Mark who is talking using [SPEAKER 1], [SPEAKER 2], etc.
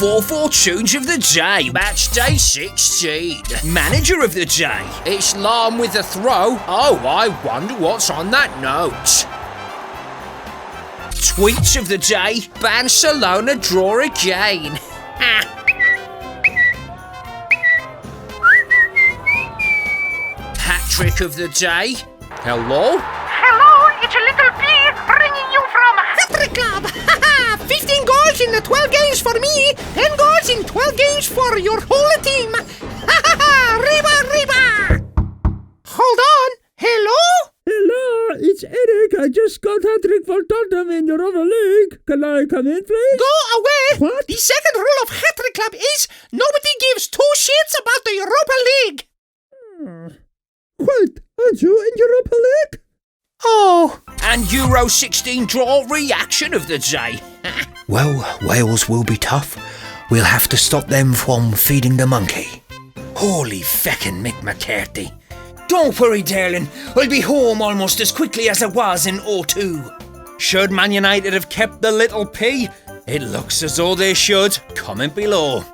[SPEAKER 1] 4 fortunes of the day, match day 16. Manager of the day, it's Lahm with a throw. Oh, I wonder what's on that note. Tweets of the day, Barcelona draw again. Hat trick of the day, hello?
[SPEAKER 2] Hello, it's a little P ringing you from Hat-trick Club. 15 goals in the 12 games for me, 10 goals in 12 games for your whole team. Riba, riba. Hold on. Hello?
[SPEAKER 3] Hello, it's Eric. I just got hat-trick for Tottenham in Europa League. Can I come in, please?
[SPEAKER 2] Go away.
[SPEAKER 3] What?
[SPEAKER 2] The second rule of Hat-trick Club is nobody gives 2 shits about the Europa League.
[SPEAKER 3] Wait, aren't you in Europa League?
[SPEAKER 2] Oh.
[SPEAKER 1] And Euro 16 draw reaction of the day.
[SPEAKER 4] Well, Wales will be tough. We'll have to stop them from feeding the monkey. Holy feckin' Mick McCarthy. Don't worry, darling. I'll be home almost as quickly as I was in '02.
[SPEAKER 1] Should Man United have kept the little P? It looks as though they should. Comment below.